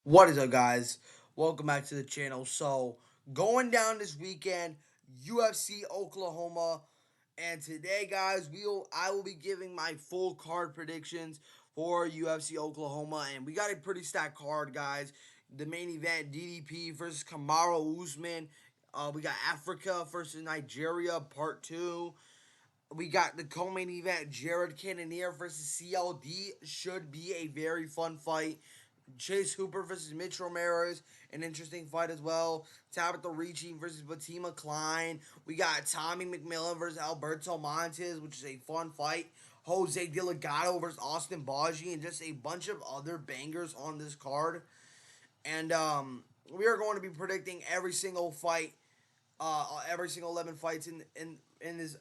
What is up, guys? Welcome back to the channel. So, going down this weekend, UFC Oklahoma, and today, guys, I will be giving my full card predictions for UFC Oklahoma, and we got a pretty stacked card, guys. The main event: DDP versus Kamaru Usman. We got Africa versus Nigeria, Part 2. We got the co-main event: Jared Cannonier versus CLD. Should be a very fun fight. Chase Hooper versus Mitch Ramirez, an interesting fight as well. Tabatha Ricci versus Fatima Kline. We got Tommy McMillen versus Alberto Montes, which is a fun fight. Jose Delgado versus Austin Bashi, and just a bunch of other bangers on this card. And we are going to be predicting every single fight, every single 11 fights in this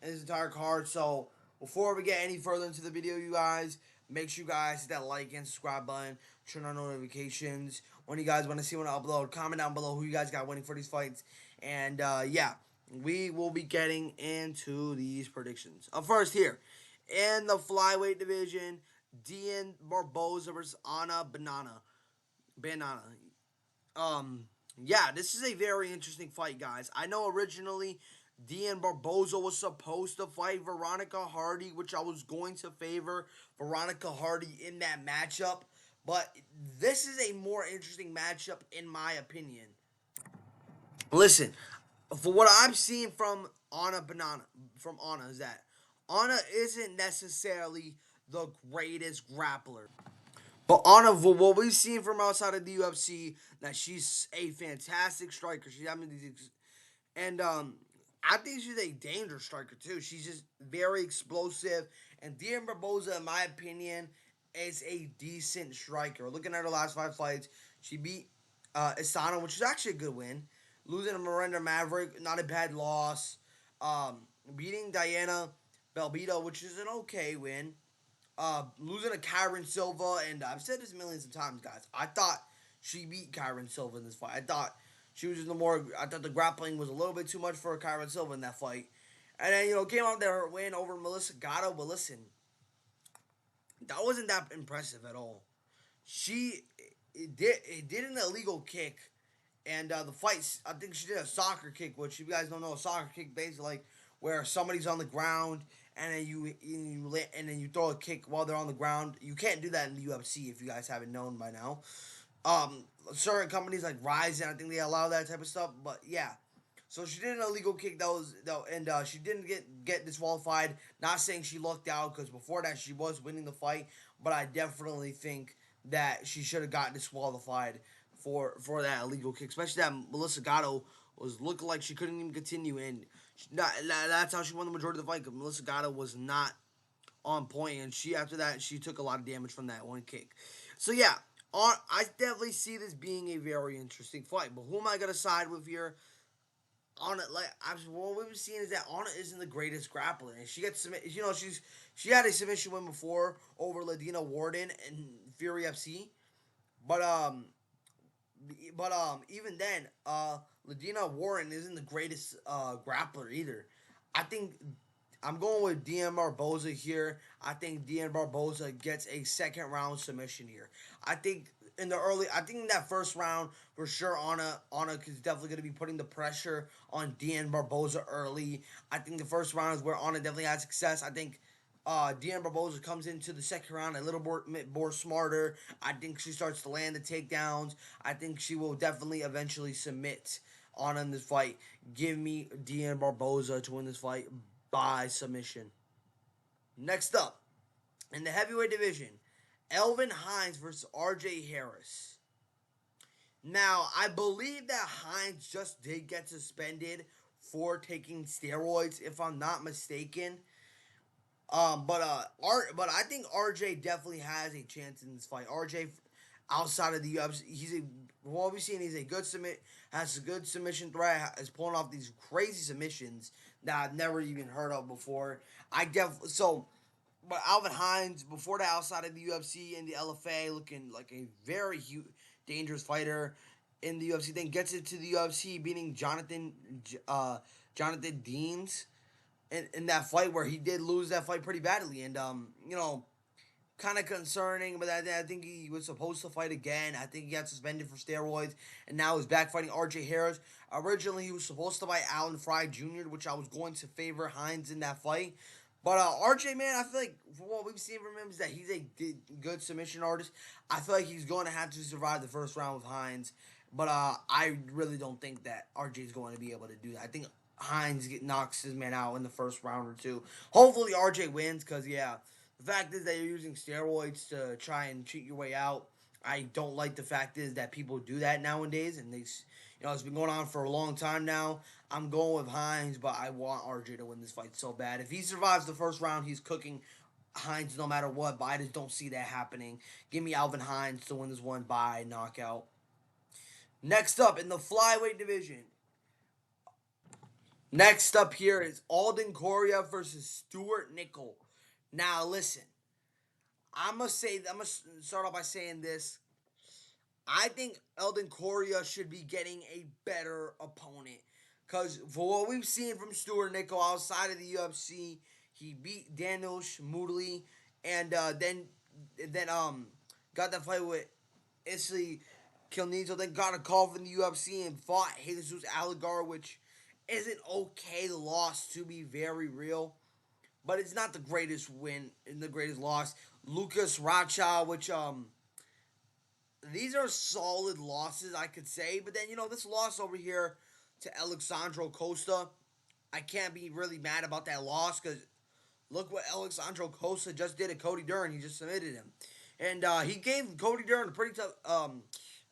entire card. So before we get any further into the video, you guys, make sure you guys hit that like and subscribe button, turn on notifications. When you guys want to see when I upload, comment down below who you guys got winning for these fights. And yeah, we will be getting into these predictions. First here, in the flyweight division, Dione Barbosa versus Anna Banana. Um, yeah, this is a very interesting fight, guys. I know originally Dione Barbosa was supposed to fight Veronica Hardy, which I was going to favor Veronica Hardy in that matchup. But this is a more interesting matchup, in my opinion. Listen, for what I'm seeing from Anna is that Anna isn't necessarily the greatest grappler. But Anna, what we've seen from outside of the UFC, that she's a fantastic striker. She's having these, and I think she's a dangerous striker too. She's just very explosive. And Dione Barbosa, in my opinion, is a decent striker. Looking at her last 5 fights, she beat Melisano, which is actually a good win. Losing to Miranda Maverick, not a bad loss. Beating Diana Belbito, which is an okay win. Losing to Kyron Silva, and I've said this millions of times, guys. I thought she beat Kyron Silva in this fight. I thought she was just I thought the grappling was a little bit too much for Kyron Silva in that fight. And then, came out there win over Melisano, but listen, that wasn't that impressive at all. She it did an illegal kick, and the fight, I think she did a soccer kick, which you guys don't know, a soccer kick basically like where somebody's on the ground and then you throw a kick while they're on the ground. You can't do that in the UFC if you guys haven't known by now. Certain companies like Ryzen, I think they allow that type of stuff. But yeah, so she did an illegal kick and she didn't get disqualified. Not saying she lucked out, because before that she was winning the fight, but I definitely think that she should have gotten disqualified for that illegal kick, especially that Melisano was looking like she couldn't even continue, and that's how she won the majority of the fight. Because Melisano was not on point, and after that she took a lot of damage from that one kick. So yeah, I definitely see this being a very interesting fight. But who am I gonna side with here? What we've seen is that Anna isn't the greatest grappler, and she gets she had a submission win before over Ladina Warden in Fury FC, but even then, Ladina Warren isn't the greatest grappler either. I think I'm going with Dione Barbosa here. I think Dione Barbosa gets a second round submission here. I think I think in that first round, for sure, Anna is definitely going to be putting the pressure on Dione Barbosa early. I think the first round is where Anna definitely had success. I think Dione Barbosa comes into the second round a little more smarter. I think she starts to land the takedowns. I think she will definitely eventually submit Anna in this fight. Give me Dione Barbosa to win this fight by submission. Next up, in the heavyweight division, Alvin Hines versus RJ Harris. Now, I believe that Hines just did get suspended for taking steroids, if I'm not mistaken. But I think RJ definitely has a chance in this fight. RJ, outside of the UFC, what we've seen, has a good submission threat, is pulling off these crazy submissions that I've never even heard of before. But Alvin Hines, before that, outside of the UFC and the LFA, looking like a very dangerous fighter in the UFC. Then gets it to the UFC, beating Jonathan Deans in that fight, where he did lose that fight pretty badly. And kind of concerning, but I think he was supposed to fight again. I think he got suspended for steroids, and now he's back fighting RJ Harris. Originally, he was supposed to fight Allen Fry Jr., which I was going to favor Hines in that fight. But RJ, man, I feel like for what we've seen from him is that he's a good submission artist. I feel like he's going to have to survive the first round with Hines. But I really don't think that RJ is going to be able to do that. I think Hines knocks his man out in the first round or two. Hopefully, RJ wins because, yeah, the fact is that you're using steroids to try and cheat your way out. I don't like the fact is that people do that nowadays, and it's been going on for a long time now. I'm going with Hines, but I want RJ to win this fight so bad. If he survives the first round, he's cooking Hines no matter what. But I just don't see that happening. Give me Alvin Hines to win this one by knockout. Next up in the flyweight division. Next up here is Alden Coria versus Stewart Nicoll. Now listen, I'm gonna start off by saying this. I think Alden Coria should be getting a better opponent. Because for what we've seen from Stewart Nicoll outside of the UFC, he beat Daniel Schmudley and then got that fight with Isley Kilnito, then got a call from the UFC and fought Jesus Alligar, which isn't okay. The loss, to be very real, but it's not the greatest win and the greatest loss. Lucas Racha, which these are solid losses, I could say. But then, this loss over here to Alexandro Costa, I can't be really mad about that loss because look what Alexandro Costa just did to Cody Durden. He just submitted him. And he gave Cody Durden a pretty tough,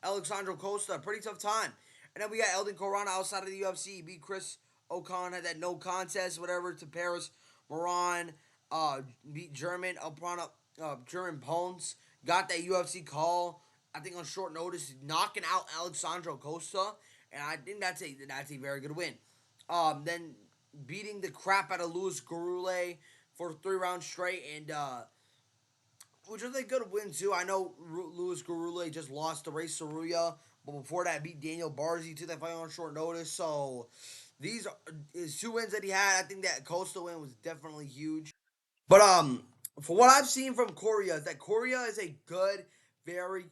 Alexandro Costa a pretty tough time. And then we got Eldon Corona outside of the UFC. He beat Chris Ocon, had that no contest, whatever, to Paris. Moran beat German German Pones. Got that UFC call, I think on short notice, knocking out Alexandro Costa. And I think that's a very good win. Then beating the crap out of Luis Garule for 3 rounds straight, and which was a good win too. I know Luis Garule just lost to Ray Saruya, but before that beat Daniel Barzi to that fight on short notice. So these are his 2 wins that he had. I think that Costa win was definitely huge. But for what I've seen from Coria, is that Coria is a very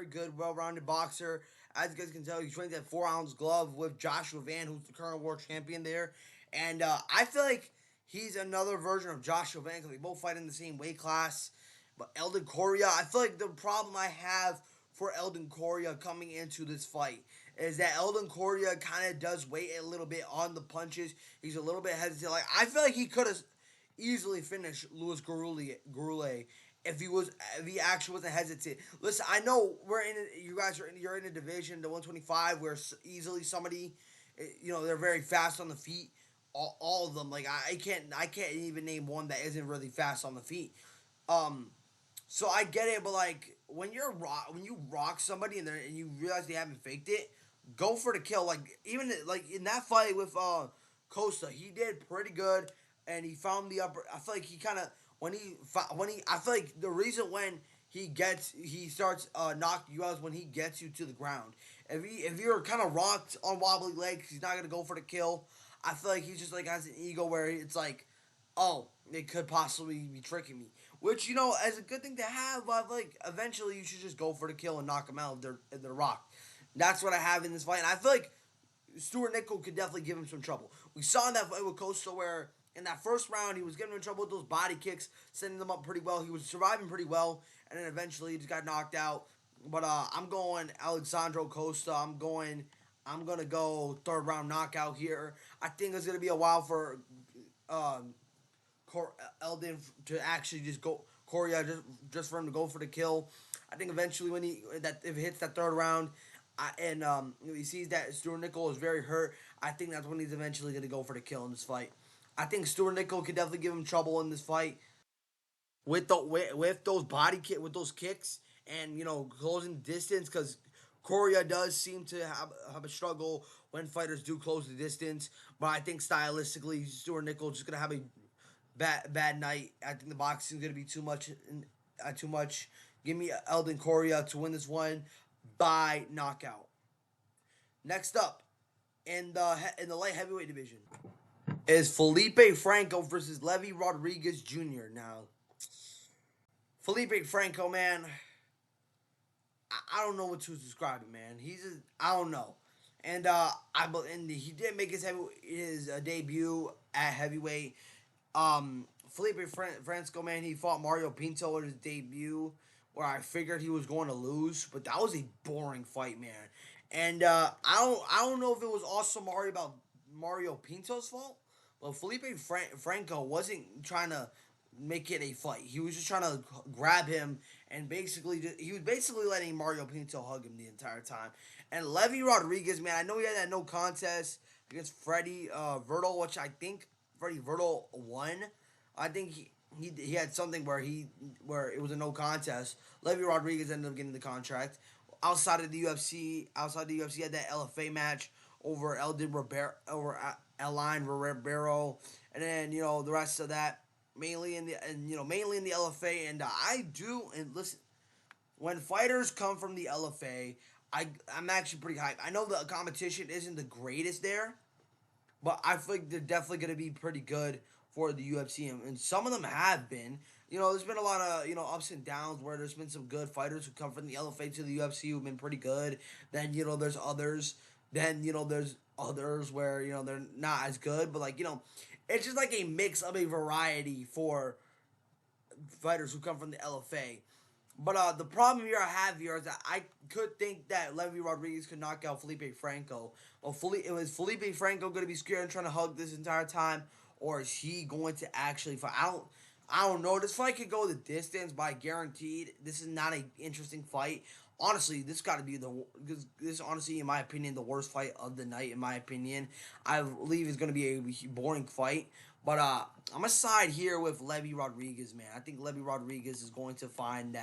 good, well-rounded boxer. As you guys can tell, he trains at 4 ounce glove with Joshua Van, who's the current world champion there. And I feel like he's another version of Joshua Van because they both fight in the same weight class. But Eldon Coria, I feel like the problem I have for Eldon Coria coming into this fight is that Eldon Coria kind of does wait a little bit on the punches. He's a little bit hesitant. Like I feel like he could have easily finished Luis Garule if he actually wasn't hesitant. Listen, I know you're in a division, the 125, where easily somebody, they're very fast on the feet. All of them, like I can't even name one that isn't really fast on the feet. Um, so I get it, but like when you rock somebody and you realize they haven't faked it, go for the kill. Like even like in that fight with Costa, he did pretty good, and he found the upper. I feel like he kind of when he I feel like the reason when he starts knocking you out is when he gets you to the ground. If you're kind of rocked on wobbly legs, he's not gonna go for the kill. I feel like he's just like has an ego where it's like, oh, they could possibly be tricking me. Which, as a good thing to have, but like eventually you should just go for the kill and knock them out if they're rocked. That's what I have in this fight. And I feel like Stewart Nicoll could definitely give him some trouble. We saw in that fight with Costa where in that first round he was giving him trouble with those body kicks, setting them up pretty well. He was surviving pretty well, and then eventually he just got knocked out. But I'm going Alexandro Costa. I'm gonna go 3rd round knockout here. I think it's gonna be a while for um, Alden to actually just go Coria just for him to go for the kill. I think eventually if he hits that 3rd round, and he sees that Stewart Nicoll is very hurt, I think that's when he's eventually going to go for the kill in this fight. I think Stewart Nicoll could definitely give him trouble in this fight with those with those kicks and closing the distance because Coria does seem to have a struggle when fighters do close the distance. But I think stylistically, Stewart Nicoll is just gonna have a bad night. I think the boxing is gonna be too much. Too much. Give me Eldon Coria to win this one by knockout. Next up in the light heavyweight division is Felipe Franco versus Levi Rodrigues Jr. Now, Felipe Franco, man, I don't know what to describe him, man. I don't know. And and he did make his debut at heavyweight. Felipe Franco, man, he fought Mario Pinto in his debut, where I figured he was going to lose, but that was a boring fight, man. And I don't know if it was also Mario Pinto's fault, but Felipe Franco wasn't trying to make it a fight. He was just trying to grab him and he was basically letting Mario Pinto hug him the entire time. And Levi Rodrigues, man, I know he had that no contest against Freddie Vertel, which I think Freddie Vertel won. I think he had something where it was a no contest. Levi Rodrigues ended up getting the contract. Outside the UFC, had that LFA match over Alden Ribeiro, over Alvin Ribeiro, and then the rest of that mainly in the LFA. And I do and listen, when fighters come from the LFA, I'm actually pretty hyped. I know the competition isn't the greatest there, but I feel like they're definitely going to be pretty good for the UFC, and some of them have been. There's been a lot of ups and downs where there's been some good fighters who come from the LFA to the UFC who've been pretty good. Then there's others. Then there's others where they're not as good, but it's just like a mix of a variety for fighters who come from the LFA. But the problem here I have here is that I could think that Levi Rodrigues could knock out Felipe Franco. Well, was Felipe Franco going to be scared and trying to hug this entire time, or is he going to actually fight? I don't know. This fight could go the distance, but I guaranteed this is not an interesting fight. Honestly, this got to be because this honestly, in my opinion, the worst fight of the night. In my opinion, I believe it's going to be a boring fight. But I'm gonna side here with Levi Rodrigues, man. I think Levi Rodrigues is going to find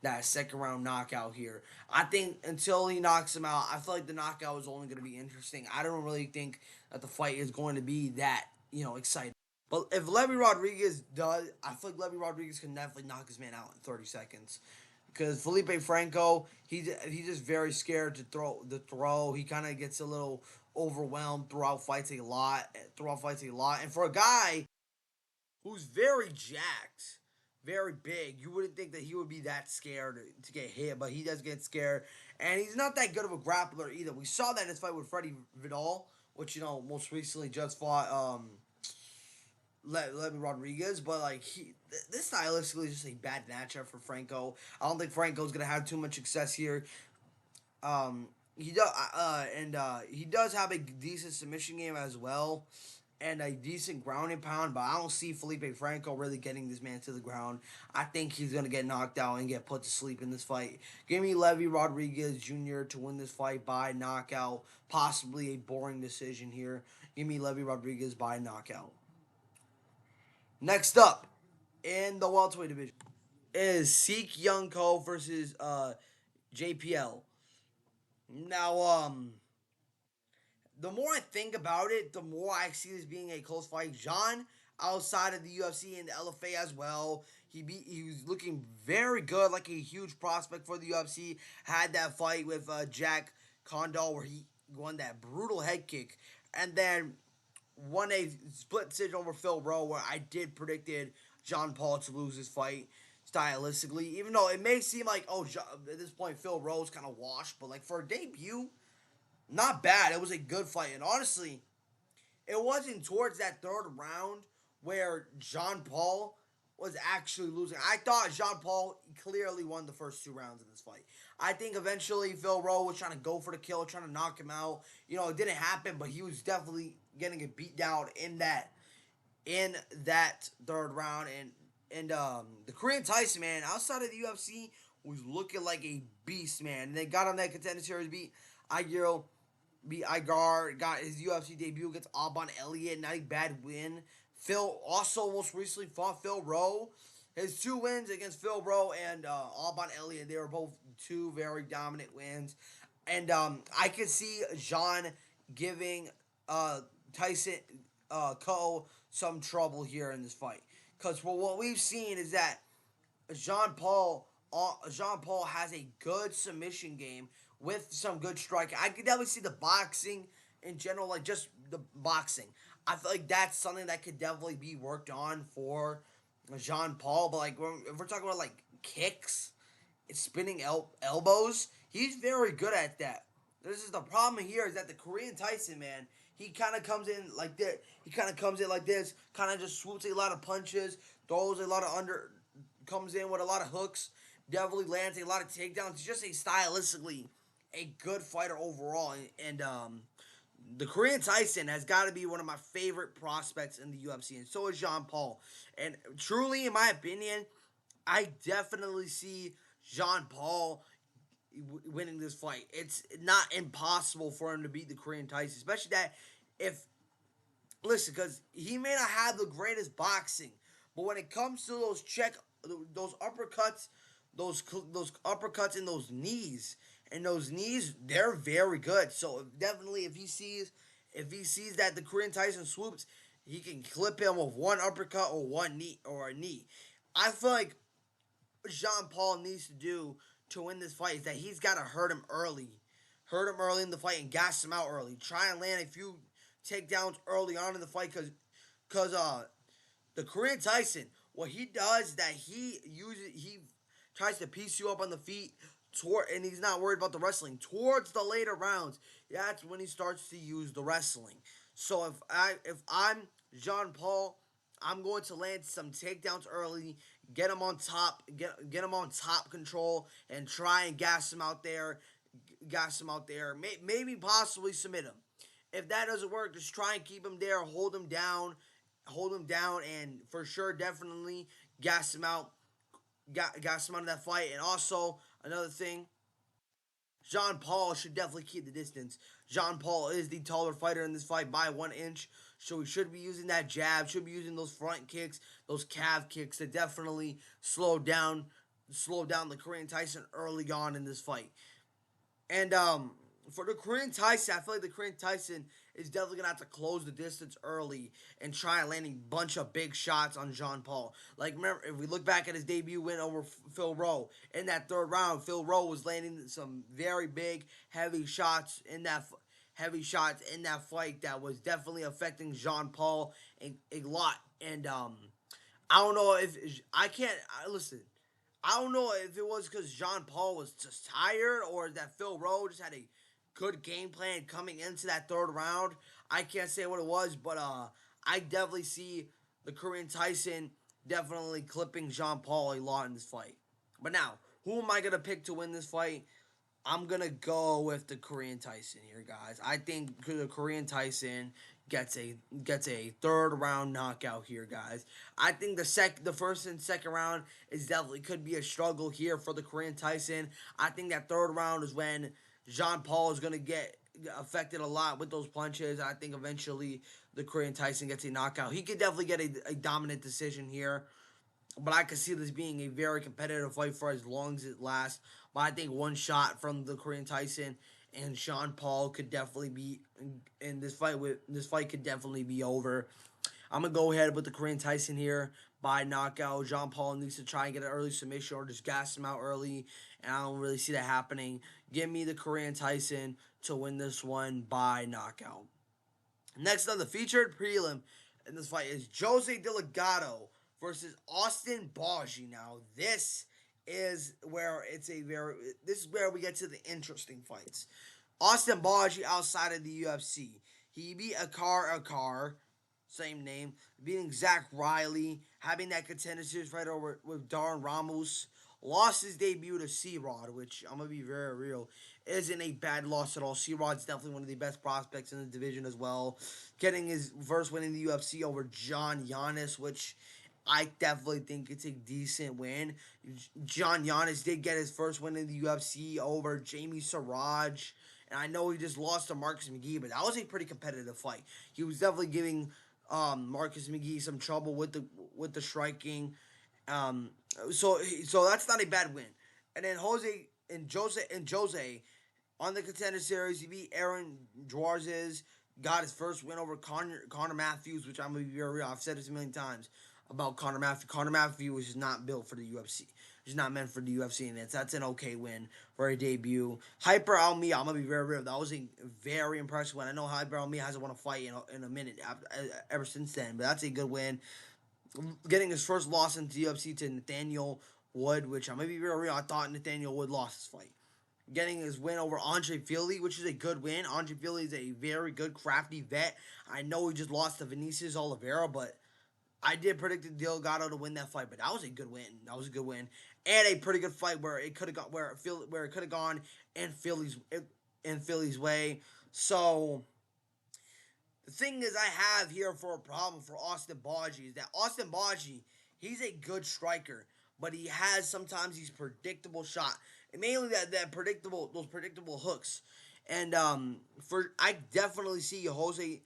that second round knockout here. I think until he knocks him out, I feel like the knockout is only going to be interesting. I don't really think that the fight is going to be that exciting. But if Levi Rodrigues does, I feel like Levi Rodrigues can definitely knock his man out in 30 seconds. Because Felipe Franco, he's just very scared to throw. He kind of gets a little overwhelmed throughout fights a lot. And for a guy who's very jacked, very big, you wouldn't think that he would be that scared to get hit, but he does get scared. And he's not that good of a grappler either. We saw that in his fight with Freddie Vidal, which most recently just fought Levi Rodrigues, but this stylistically is just a bad matchup for Franco. I don't think Franco's gonna have too much success here. He does, he does have a decent submission game as well, and a decent ground and pound. But I don't see Felipe Franco really getting this man to the ground. I think he's gonna get knocked out and get put to sleep in this fight. Give me Levi Rodrigues Jr. to win this fight by knockout, possibly a boring decision here. Give me Levi Rodrigues by knockout. Next up in the welterweight division is Seokhyeon versus JPL. Now, the more I think about it, the more I see this being a close fight. John, outside of the UFC and the LFA as well, he was looking very good, like a huge prospect for the UFC. Had that fight with Jack Condal where he won that brutal head kick, and then won a split decision over Phil Rowe, where I did predicted John Paul to lose his fight stylistically, even though it may seem like at this point Phil Rowe's kind of washed, but for a debut, not bad. It was a good fight, and honestly, it wasn't towards that third round where John Paul was actually losing. I thought John Paul clearly won the first 2 rounds of this fight. I think eventually Phil Rowe was trying to go for the kill, trying to knock him out. It didn't happen, but he was definitely getting it beat down in that third round. And the Korean Tyson, man, outside of the UFC, was looking like a beast, man. And they got on that Contender Series, beat Igar, got his UFC debut against Alban Elliott, not a bad win. Phil also most recently fought Phil Rowe. His 2 wins against Phil Rowe and Alban Elliott, they were both 2 very dominant wins. And I could see John giving Tyson some trouble here in this fight. Because what we've seen is that Jean Paul has a good submission game with some good striking. I could definitely see the boxing in general, just the boxing. I feel like that's something that could definitely be worked on for Jean Paul, but like if we're talking about like kicks, spinning elbows, he's very good at that. This is the problem here is that the Korean Tyson, man, he kind of comes in like that. He kind of comes in like this, kind of just swoops a lot of punches, throws a lot of comes in with a lot of hooks, definitely lands a lot of takedowns. He's just a stylistically a good fighter overall, and the Korean Tyson has got to be one of my favorite prospects in the UFC, and so is Jean Paul. And truly, in my opinion, I definitely see Jean Paul winning this fight. It's not impossible for him to beat the Korean Tyson, especially that if listen, because he may not have the greatest boxing, but when it comes to those uppercuts, those uppercuts and those knees, they're very good. So definitely, if he sees that the Korean Tyson swoops, he can clip him with one uppercut or one knee or a knee. I feel like Jean Paul needs to do to win this fight is that he's got to hurt him early in the fight and gas him out early. Try and land a few takedowns early on in the fight because the Korean Tyson, what he does is that he tries to piece you up on the feet and he's not worried about the wrestling. Towards the later rounds, that's when he starts to use the wrestling. So if I'm Jean Paul, I'm going to land some takedowns early, get him on top, get him on top control, and try and gas him out there. Maybe possibly submit him. If that doesn't work, just try and keep him there, hold him down, and for sure, definitely gas him out, gas him out of that fight. And also another thing, Jean Paul should definitely keep the distance. Jean Paul is the taller fighter in this fight by 1 inch, so he should be using that jab, should be using those front kicks, those calf kicks to definitely slow down the Korean Tyson early on in this fight. And for the Korean Tyson, I feel like the Korean Tyson is definitely gonna have to close the distance early and try landing a bunch of big shots on Jean Paul. Like remember, if we look back at his debut win over Phil Rowe in that third round, Phil Rowe was landing some very big, heavy shots in that fight that was definitely affecting Jean Paul a lot. And I don't know if I can't listen. I don't know if it was because Jean Paul was just tired or that Phil Rowe just had a good game plan coming into that third round. I can't say what it was, but I definitely see the Korean Tyson definitely clipping Jean Paul a lot in this fight. But now, who am I gonna pick to win this fight? I'm gonna go with the Korean Tyson here, guys. I think the Korean Tyson gets a third round knockout here, guys. I think the first and second round is definitely could be a struggle here for the Korean Tyson. I think that third round is when Jean Paul is gonna get affected a lot with those punches. I think eventually the Korean Tyson gets a knockout. He could definitely get a dominant decision here, but I could see this being a very competitive fight for as long as it lasts. But I think one shot from the Korean Tyson and Sean Paul could definitely be in this fight. With this fight could definitely be over. I'm gonna go ahead with the Korean Tyson here by knockout. Jean Paul needs to try and get an early submission or just gas him out early, and I don't really see that happening. Give me the Korean Tyson to win this one by knockout. Next on the featured prelim in this fight is Jose Delgado versus Austin Bashi. Now this is where we get to the interesting fights. Austin Bashi outside of the UFC. He beat Akar, same name, beating Zach Riley, having that contender series fight over with Darren Ramos. Lost his debut to C-Rod, which I'm gonna be very real, isn't a bad loss at all. C-Rod's definitely one of the best prospects in the division as well. Getting his first win in the UFC over John Giannis, which I definitely think it's a decent win. John Giannis did get his first win in the UFC over Jamie Siraj. And I know he just lost to Marcus McGee, but that was a pretty competitive fight. He was definitely giving Marcus McGee some trouble with the striking. Um, so that's not a bad win. And then Jose on the contender series, he beat Aaron Dwarzes, got his first win over Connor Matthews, which I'm gonna be very real. I've said this a million times about Connor Matthews. Connor Matthews is not built for the UFC. He's not meant for the UFC, and that's an okay win for a debut. Hyper Almia, I'm gonna be very real. That was a very impressive win. I know Hyper Almia hasn't won a fight in a minute ever since then, but that's a good win. getting his first loss in the UFC to Nathaniel Wood, which I'm gonna be real. I thought Nathaniel Wood lost his fight. Getting his win over Andre Fili, which is a good win. Andre Fili is a very good, crafty vet. I know he just lost to Vinicius Oliveira, but I did predict Delgado to win that fight. But that was a good win. That was a good win, and a pretty good fight where it could have got where it could have gone in Philly's way. So the thing is, I have here for a problem for Austin Baji is that Austin Baji, he's a good striker, but he has sometimes these predictable shot, and mainly that predictable those predictable hooks. And for I definitely see Jose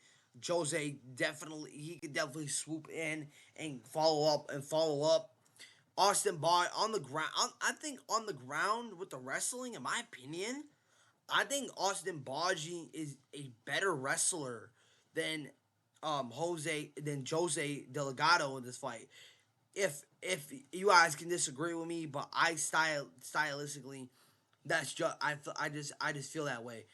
definitely he could definitely swoop in and follow up. Austin Baji on the ground. I think on the ground with the wrestling, in my opinion, I think Austin Baji is a better wrestler than Jose Delgado in this fight. If you guys can disagree with me, but stylistically, that's just I just feel that way.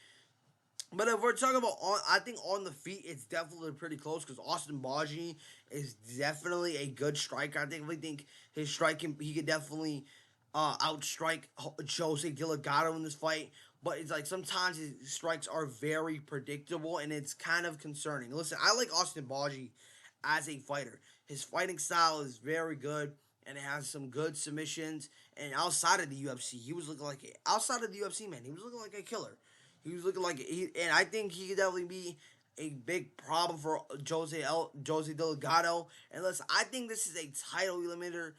But if we're talking about I think on the feet, it's definitely pretty close because Austin Baji is definitely a good striker. I think we think his striking, he could definitely outstrike Jose Delgado in this fight. But it's like sometimes his strikes are very predictable, and it's kind of concerning. Listen, I like Austin Baji as a fighter. His fighting style is very good, and it has some good submissions. And outside of the UFC, he was looking like outside of the UFC, man, he was looking like a killer. He was looking like and I think he could definitely be a big problem for Jose Delgado. And listen, I think this is a title eliminator,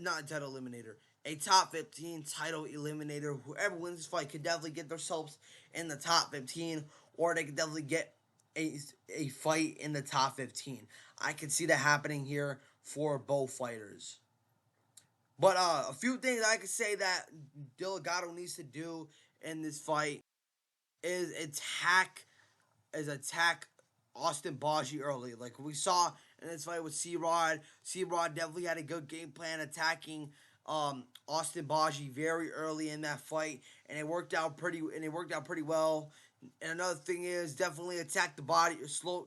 not a title eliminator, a top 15 title eliminator. Whoever wins this fight could definitely get themselves in the top 15, or they could definitely get a fight in the top 15. I can see that happening here for both fighters. But a few things I could say that Delgado needs to do in this fight is attack Austin Baji early. Like we saw in this fight with C-Rod. C-Rod definitely had a good game plan attacking Austin Baji very early in that fight, and it worked out pretty well. And another thing is definitely attack the body,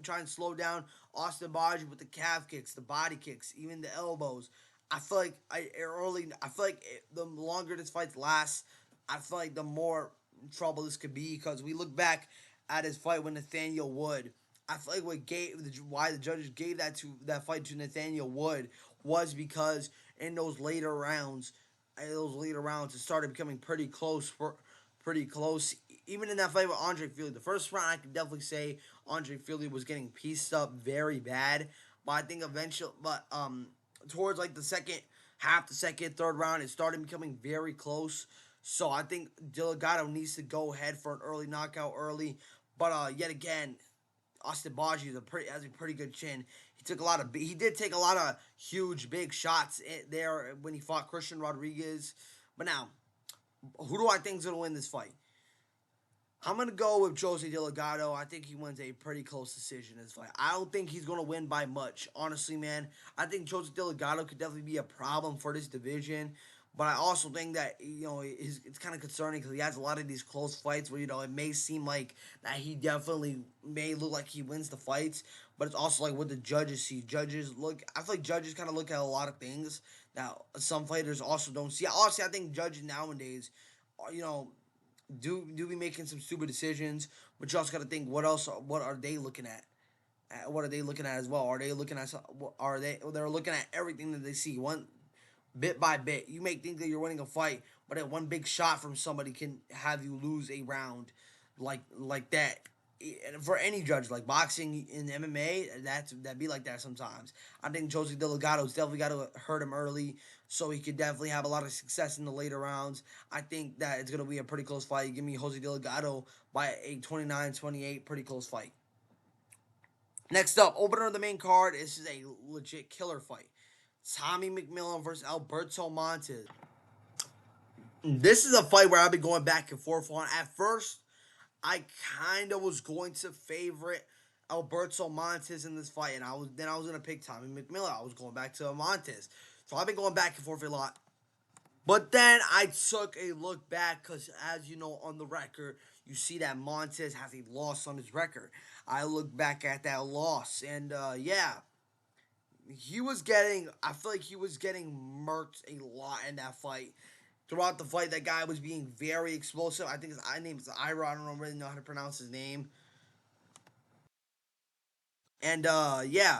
try and slow down Austin Baji with the calf kicks, the body kicks, even the elbows. I feel like the longer this fight lasts, I feel like the more trouble this could be because we look back at his fight with Nathaniel Wood. I feel like why the judges gave that fight to Nathaniel Wood was because in those later rounds, it started becoming pretty close. Even in that fight with Andre Fili, the first round I could definitely say Andre Fili was getting pieced up very bad. But I think eventually, towards like the second half, the second, third round, it started becoming very close. So I think Delgado needs to go ahead for an early knockout early. But yet again, Austin Baji has a pretty good chin. He did take a lot of huge big shots there when he fought Christian Rodrigues. But now, who do I think is gonna win this fight? I'm gonna go with Jose Delgado. I think he wins a pretty close decision in this fight. I don't think he's gonna win by much, honestly, man. I think Jose Delgado could definitely be a problem for this division. But I also think that it's kind of concerning because he has a lot of these close fights where it may seem like that he definitely may look like he wins the fights, but it's also like what the judges see. I feel like judges kind of look at a lot of things that some fighters also don't see. Honestly, I think judges nowadays, you know, do be making some stupid decisions, but you also got to think what are they looking at? What are they looking at as well? Are they looking at they're looking at everything that they see one bit by bit. You may think that you're winning a fight, but that one big shot from somebody can have you lose a round like that. And for any judge, like boxing in MMA, that be like that sometimes. I think Jose Delgado's definitely got to hurt him early, so he could definitely have a lot of success in the later rounds. I think that it's gonna be a pretty close fight. Give me Jose Delgado by a 29-28, pretty close fight. Next up, opener of the main card. This is a legit killer fight. Tommy McMillen versus Alberto Montes. This is a fight where I've been going back and forth on. At first, I kind of was going to favorite Alberto Montes in this fight, and I was gonna pick Tommy McMillen. I was going back to Montes, so I've been going back and forth a lot. But then I took a look back because, as you know, on the record, you see that Montes has a loss on his record. I look back at that loss, and yeah, he was getting. I feel like he was getting murked a lot in that fight. Throughout the fight, that guy was being very explosive. I think his name is Ira. I don't really know how to pronounce his name. And yeah,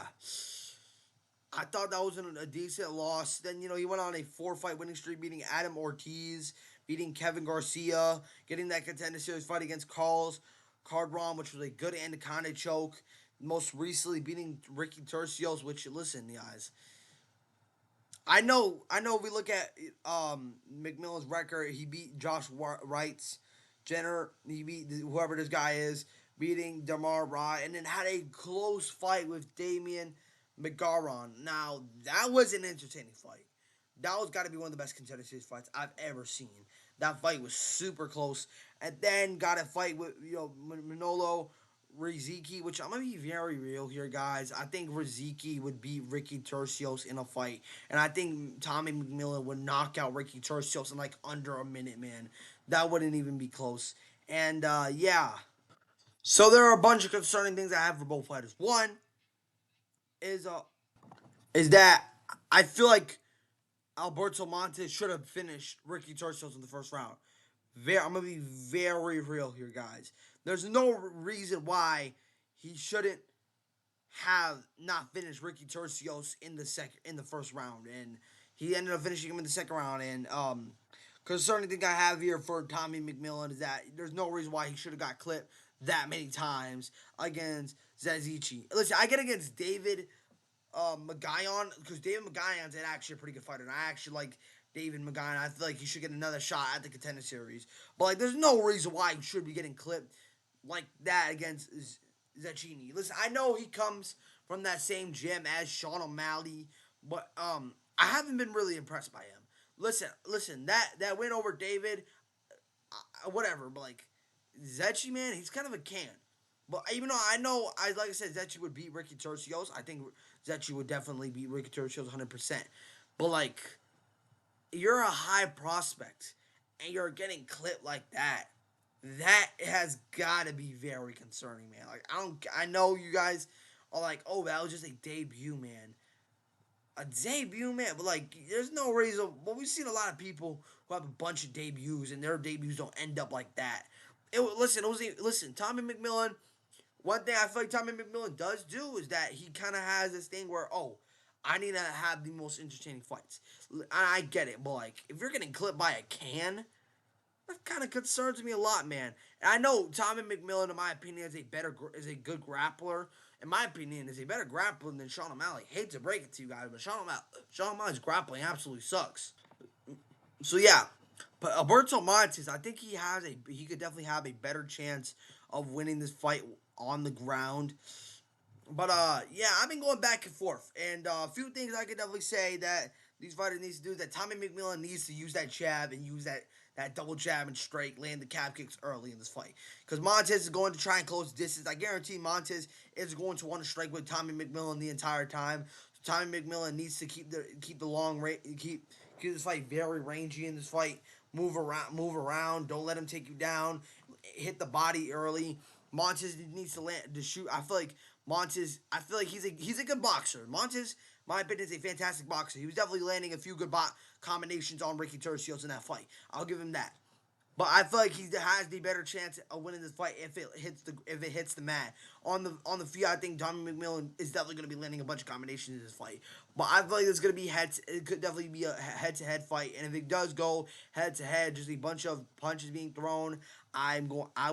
I thought that was a decent loss. Then he went on a four-fight winning streak, beating Adam Ortiz, beating Kevin Garcia, getting that contender series fight against Carlos Cardron, which was a good anaconda choke. Most recently, beating Ricky Tercios. Which, listen, guys, I know. If we look at McMillen's record, he beat Josh Wright's Jenner. He beat whoever this guy is, beating Damar Rye, and then had a close fight with Damian McGarron. Now that was an entertaining fight. That was got to be one of the best contender series fights I've ever seen. That fight was super close, and then got a fight with Manolo Riziki, which I'm gonna be very real here, guys. I think Riziki would beat Ricky Tercios in a fight, and I think Tommy McMillen would knock out Ricky Tercios in like under a minute, man. That wouldn't even be close. And yeah, so there are a bunch of concerning things I have for both fighters. One is uh is that I feel like Alberto Montes should have finished Ricky Tercios in the first round. I'm gonna be very real here, guys. There's no reason why he shouldn't have not finished Ricky Tercios in the first round, and he ended up finishing him in the second round. And concerning thing I have here for Tommy McMillen is that there's no reason why he should have got clipped that many times against Zazici. Listen, I get against David Magayon, because David Magayon's actually a pretty good fighter, and I actually like David Magayon. I feel like he should get another shot at the contender series. But like, there's no reason why he should be getting clipped like that against Zacchini. Listen, I know he comes from that same gym as Sean O'Malley, but I haven't been really impressed by him. Listen, that win over David, whatever, but like Zetchi, man, he's kind of a can. But even though I know, like I said, Zetchi would beat Ricky Tercios. I think Zetchi would definitely beat Ricky Tercios 100%. But like, you're a high prospect and you're getting clipped like that. That has got to be very concerning, man. Like, I know you guys are like, oh, that was just a debut, man. A debut, man. But like, there's no reason. Well, we've seen a lot of people who have a bunch of debuts and their debuts don't end up like that. Listen. Tommy McMillen. One thing I feel like Tommy McMillen does do is that he kind of has this thing where, oh, I need to have the most entertaining fights. I get it, but like, if you're getting clipped by a can, that kind of concerns me a lot, man. And I know Tommy McMillen, in my opinion, is a good grappler. In my opinion, is a better grappler than Sean O'Malley. Hate to break it to you guys, but Sean O'Malley's grappling absolutely sucks. So yeah, but Alberto Montes, I think he could definitely have a better chance of winning this fight on the ground. But yeah, I've been going back and forth, and a few things I could definitely say that these fighters need to do. That Tommy McMillen needs to use that jab and use that double jab and straight, land the calf kicks early in this fight. Because Montes is going to try and close distance. I guarantee Montes is going to want to strike with Tommy McMillen the entire time. So Tommy McMillen needs to keep the long rate, keep this fight very rangy in this fight. Move around. Don't let him take you down. Hit the body early. Montes needs to land to shoot. I feel like Montes. I feel like he's a good boxer. Montes, my opinion, is a fantastic boxer. He was definitely landing a few good combinations on Ricky Tercios in that fight. I'll give him that. But I feel like he has the better chance of winning this fight if it hits the mat. On the field, I think Tommy McMillen is definitely going to be landing a bunch of combinations in this fight. But I feel like it's going to be it could definitely be a head to head fight. And if it does go head to head, just a bunch of punches being thrown, I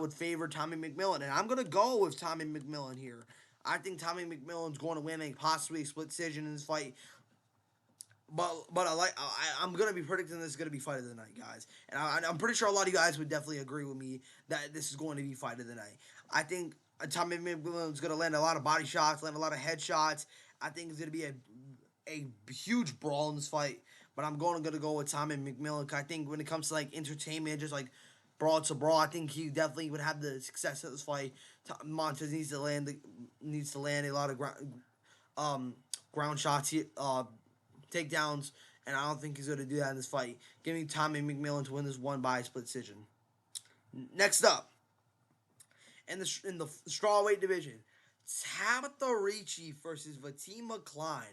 would favor Tommy McMillen, and I'm going to go with Tommy McMillen here. I think Tommy McMillen's going to win a possibly split decision in this fight. But I'm gonna be predicting this is gonna be fight of the night, guys, and I'm pretty sure a lot of you guys would definitely agree with me that this is going to be fight of the night. I think Tommy McMillan's gonna land a lot of body shots, land a lot of headshots. I think it's gonna be a huge brawl in this fight. But I'm gonna go with Tommy McMillan. I think when it comes to like entertainment, just like brawl to brawl, I think he definitely would have the success of this fight. Montes needs to land a lot of um, ground shots. Takedowns, and I don't think he's going to do that in this fight. Give me Tommy McMillan to win this one by split decision. Next up, in the strawweight division, Tabatha Ricci versus Fatima Kline.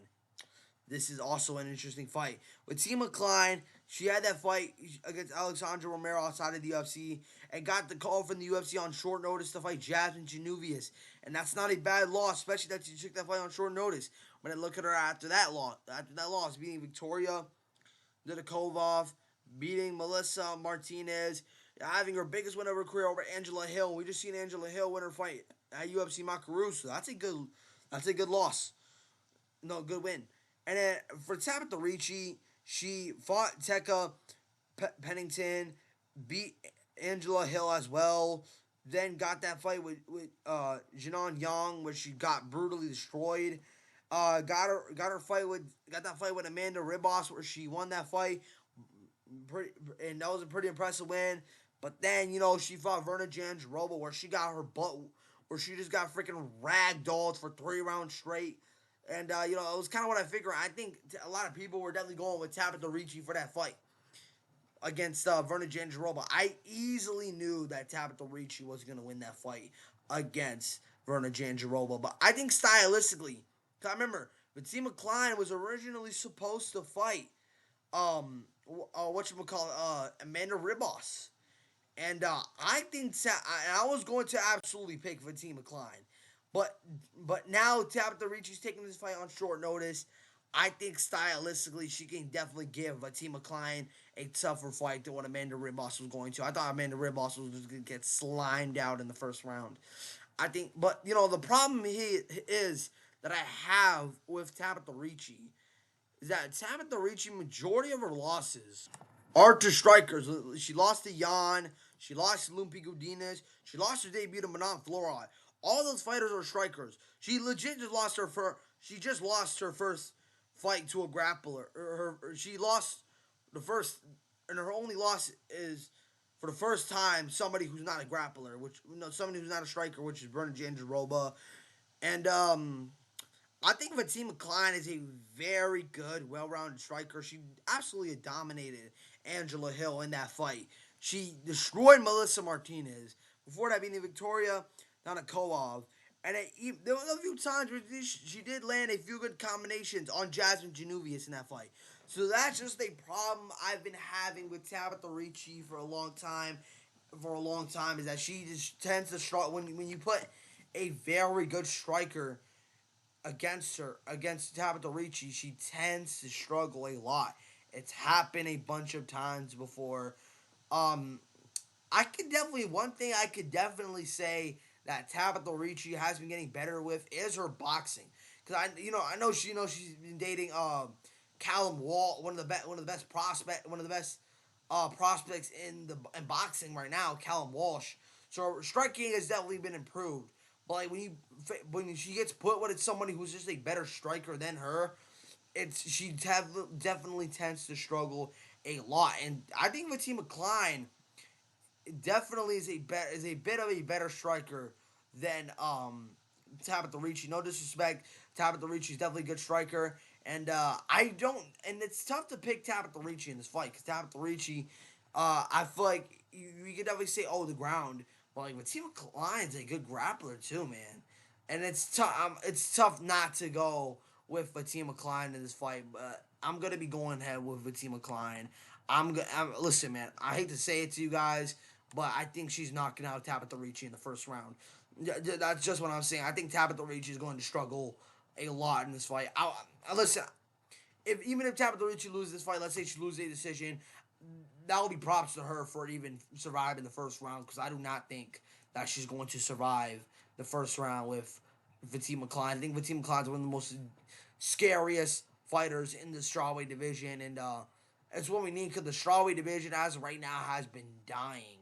this is also an interesting fight. With Fatima Kline, she had that fight against Alexandra Romero outside of the UFC and got the call from the UFC on short notice to fight Jasmine Genuvius. And that's not a bad loss, especially that she took that fight on short notice. When I look at her after that loss, beating Victoria Nicoll, beating Melissa Martinez, having her biggest win of her career over Angela Hill. We just seen Angela Hill win her fight at UFC Makaru, so that's a good loss. No, good win. And then for Tabatha Ricci, she fought Tekka Pennington, beat Angela Hill as well. Then got that fight with Jinan Yang, where she got brutally destroyed. Got that fight with Amanda Ribas, where she won that fight. And that was a pretty impressive win. But then, she fought Verna Jandiroba, where she got her butt, where she just got freaking ragdolled for 3 rounds straight. And, it was kind of what I figured. I think a lot of people were definitely going with Tabatha Ricci for that fight against Verna Jandiroba. I easily knew that Tabatha Ricci was going to win that fight against Verna Jandiroba. But I think stylistically, because I remember Fatima Kline was originally supposed to fight, Amanda Ribas. And I think I was going to absolutely pick Fatima Kline. But now Tabatha Ricci's taking this fight on short notice. I think stylistically she can definitely give Fatima Kline a tougher fight than what Amanda Ribas was going to. I thought Amanda Ribas was going to get slimed out in the first round. But the problem is that I have with Tabatha Ricci is that Tabatha Ricci, majority of her losses are to strikers. She lost to Jan. She lost to Lumpi Godinez. She lost her debut to Manon Floride. All those fighters are strikers. She legit just lost she just lost her first fight to a grappler. She lost the first, and her only loss is for the first time somebody who's not a grappler, somebody who's not a striker, which is Verna Jandiroba. And I think Fatima Kline is a very good, well-rounded striker. She absolutely dominated Angela Hill in that fight. She destroyed Melissa Martinez. Before that, beating Victoria Nicoll. And there were a few times where she did land a few good combinations on Jasmine Genuvius in that fight. So that's just a problem I've been having with Tabatha Ricci for a long time. Is that she just tends to struggle when you put a very good striker against Tabatha Ricci. She tends to struggle a lot. It's happened a bunch of times before. Um, One thing I could definitely say that Tabatha Ricci has been getting better with is her boxing. Because I know she's been dating Callum Wall, one of the best prospects in boxing right now, Callum Walsh. So her striking has definitely been improved. But like when she gets put with somebody who's just a better striker than her, definitely tends to struggle a lot. And I think Fatima Kline definitely is a bit of a better striker than Tabatha Ricci. No disrespect, Tabatha Ricci is definitely a good striker, and it's tough to pick Tabatha Ricci in this fight because Tabatha Ricci, I feel like you could definitely say the ground, but like Fatima Kline's a good grappler too, man, and it's tough. It's tough not to go with Fatima Kline in this fight, but I'm gonna be going ahead with Fatima Kline. Listen, man. I hate to say it to you guys, but I think she's knocking out Tabatha Ricci in the first round. That's just what I'm saying. I think Tabatha Ricci is going to struggle a lot in this fight. Listen, even if Tabatha Ricci loses this fight, let's say she loses a decision, that will be props to her for even surviving the first round because I do not think that she's going to survive the first round with Fatima Kline. I think Fatima Kline's one of the most scariest fighters in the strawweight division, and it's what we need because the strawweight division as of right now has been dying.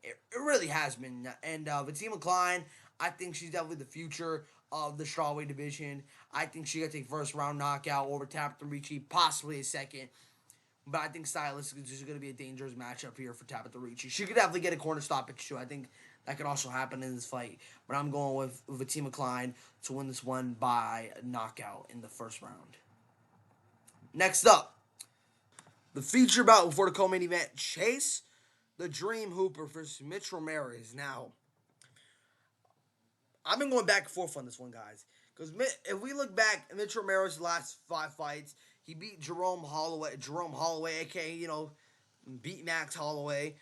It really has been. And Fatima Kline, I think she's definitely the future of the strawweight division. I think she gets a first round knockout over Tabatha Ricci, possibly a second. But I think stylistically, this is going to be a dangerous matchup here for Tabatha Ricci. She could definitely get a corner stoppage too. I think that could also happen in this fight. But I'm going with Fatima Kline to win this one by knockout in the first round. Next up, the feature bout before the co-main event, Chase the Dream Hooper versus Mitch Ramirez. Now, I've been going back and forth on this one, guys. Because if we look back, Mitch Ramirez's last 5 fights, he beat Jerome Holloway, aka beat Max Holloway.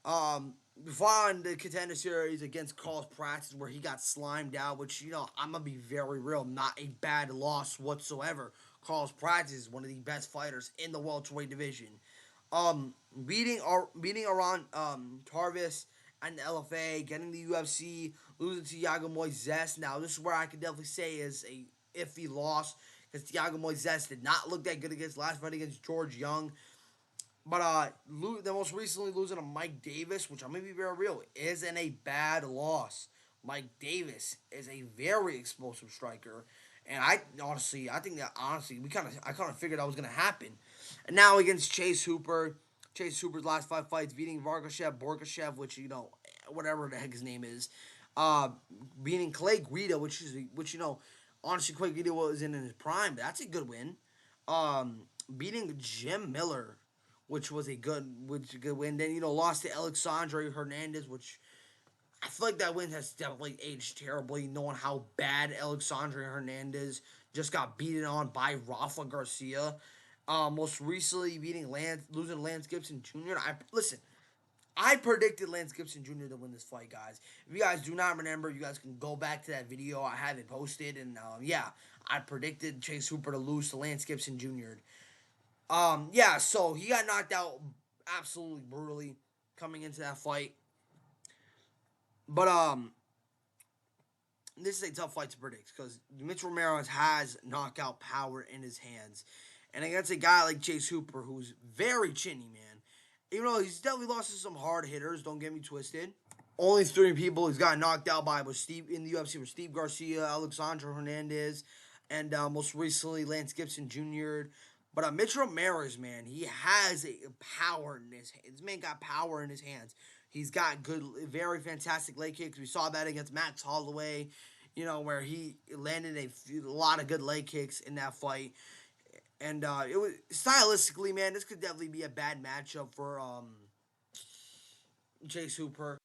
Fought in the contender series against Carlos Pratt, where he got slimed out, which I'm gonna be very real, not a bad loss whatsoever. Carlos Pratt is one of the best fighters in the welterweight division. Beating around Tarvis and the LFA, getting the UFC, losing to Thiago Moises. Now this is where I could definitely say is a iffy loss because Thiago Moises did not look that good against last fight against George Young. But the most recently losing to Mike Davis, which I'm gonna be very real, isn't a bad loss. Mike Davis is a very explosive striker, and I think that honestly, I kind of figured that was gonna happen. And now against Chase Hooper, Chase Hooper's last 5 fights, beating Borgashev, which whatever the heck his name is, uh, beating Clay Guida, which honestly Clay Guida was in his prime. But that's a good win. Beating Jim Miller, which a good win. Then lost to Alexandre Hernandez, which I feel like that win has definitely aged terribly, knowing how bad Alexandre Hernandez just got beaten on by Rafa Garcia. Most recently losing Lance Gibson Jr. I predicted Lance Gibson Jr. to win this fight, guys. If you guys do not remember, you guys can go back to that video. I have it posted, and yeah, I predicted Chase Hooper to lose to Lance Gibson Jr. Yeah, so he got knocked out absolutely brutally coming into that fight. But this is a tough fight to predict because Mitch Ramirez has knockout power in his hands, and against a guy like Chase Hooper, who's very chinny, man. Even though he's definitely lost to some hard hitters, don't get me twisted. Only 3 people he's got knocked out by was Steve in the UFC were Steve Garcia, Alexandre Hernandez, and most recently Lance Gibson Jr. But Mitch Ramirez, man, he has a power in his hands. This man got power in his hands. He's got very fantastic leg kicks. We saw that against Max Holloway, where he landed a lot of good leg kicks in that fight. And it was stylistically, man, this could definitely be a bad matchup for Chase Hooper.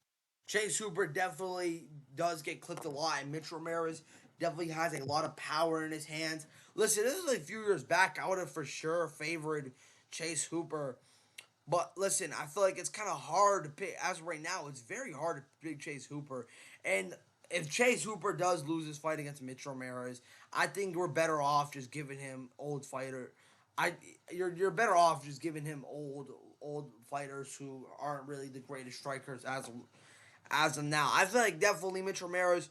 Chase Hooper definitely does get clipped a lot, and Mitch Ramirez definitely has a lot of power in his hands. Listen, this is a few years back. I would have for sure favored Chase Hooper. But listen, I feel like it's kind of hard to pick. As of right now, it's very hard to pick Chase Hooper. And if Chase Hooper does lose his fight against Mitch Ramirez, I think we're better off just giving him old fighter. You're better off just giving him old fighters who aren't really the greatest strikers as of now. I feel like definitely Mitch Ramirez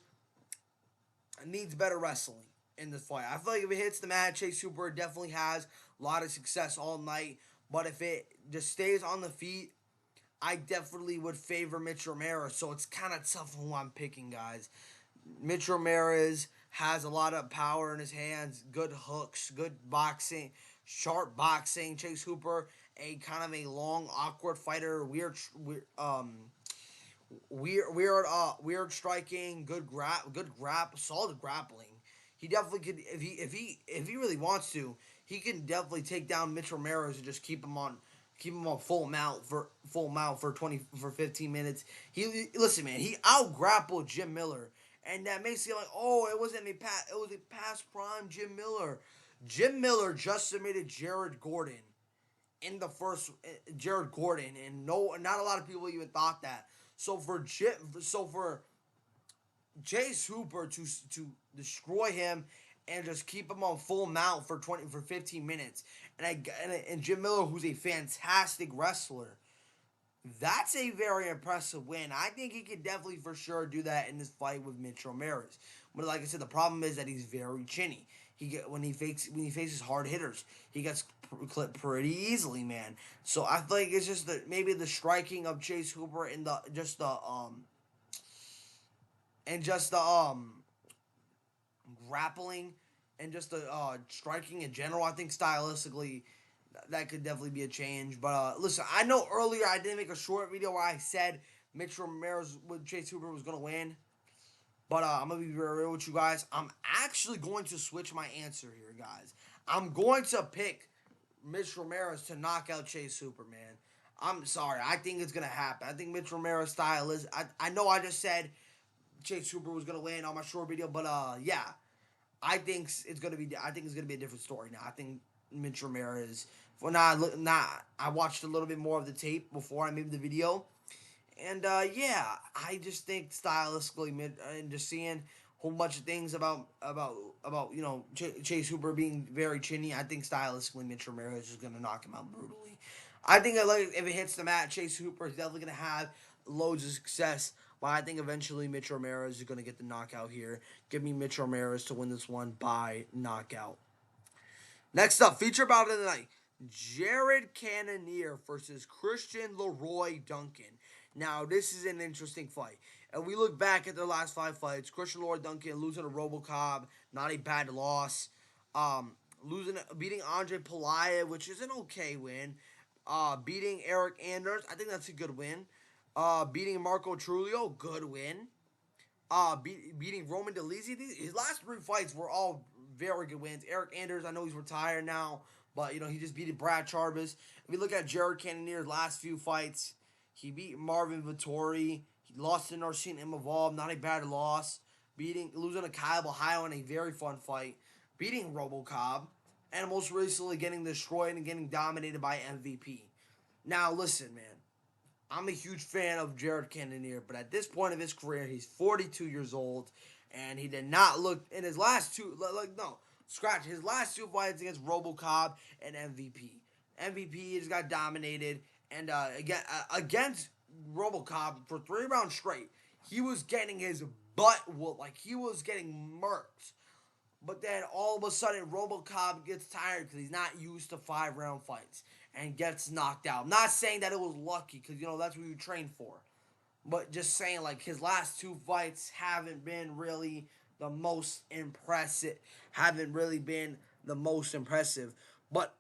needs better wrestling in this fight. I feel like if it hits the mat, Chase Hooper definitely has a lot of success all night. But if it just stays on the feet, I definitely would favor Mitch Ramirez. So it's kind of tough who I'm picking, guys. Mitch Ramirez has a lot of power in his hands, good hooks, good boxing, sharp boxing. Chase Hooper, a kind of a long, awkward fighter, weird striking, solid grappling. He definitely could if he really wants to, he can definitely take down Mitch Ramirez and just keep him on full mount for 15 minutes. Listen, man, he out grappled Jim Miller, and that makes it like, oh, it was a past prime Jim Miller. Jim Miller just submitted Jared Gordon in the first Jared Gordon, and not a lot of people even thought that. So for Chase Hooper to destroy him and just keep him on full mount for 15 minutes, and Jim Miller, who's a fantastic wrestler, that's a very impressive win. I think he could definitely for sure do that in this fight with Mitch Ramirez. But like I said, the problem is that he's very chinny. When he faces hard hitters, he gets clipped pretty easily, man. So I feel like it's just maybe the striking of Chase Hooper and the grappling and just the striking in general. I think stylistically that could definitely be a change. But listen, I know earlier I did make a short video where I said Mitch Ramirez with Chase Hooper was gonna win. But I'm going to be very real with you guys. I'm actually going to switch my answer here, guys. I'm going to pick Mitch Ramirez to knock out Chase Hooper, man. I'm sorry. I think it's going to happen. I think Mitch Ramirez style is... I know I just said Chase Hooper was gonna win on my short video, but yeah, I think it's gonna be a different story now. I think Mitch Ramirez. Well, not. I watched a little bit more of the tape before I made the video, and yeah, I just think stylistically, and just seeing a whole bunch of things about Chase Hooper being very chinny. I think stylistically, Mitch Ramirez is gonna knock him out brutally. I think if it hits the mat, Chase Hooper is definitely gonna have loads of success. But I think eventually Mitch Ramirez is gonna get the knockout here. Give me Mitch Ramirez to win this one by knockout. Next up, feature bout of the night: Jared Cannonier versus Christian Leroy Duncan. Now, this is an interesting fight. And we look back at their last 5 fights. Christian Leroy Duncan losing to RoboCop, not a bad loss. Beating Andre Pelaia, which is an okay win. Beating Eric Anders, I think that's a good win. Beating Marco Trulio, good win. Beating Roman Dolidze. His last 3 fights were all very good wins. Eric Anders, I know he's retired now, but he just beat Brad Charbas. If we look at Jared Cannonier's last few fights, he beat Marvin Vittori. He lost to Narcine Imavov, not a bad loss. Losing to Kyle Ohio in a very fun fight. Beating RoboCop, and most recently getting destroyed and getting dominated by MVP. Now listen, man. I'm a huge fan of Jared Cannonier, but at this point of his career, he's 42 years old, and he did not look in his last his last 2 fights against RoboCop and MVP. MVP just got dominated, and against RoboCop for 3 rounds straight, he was getting his butt whooped, like he was getting murked. But then all of a sudden, RoboCop gets tired because he's not used to 5 round fights and gets knocked out. I'm not saying that it was lucky because that's what you train for, but just saying like his last 2 fights haven't been really the most impressive. Haven't really been the most impressive. But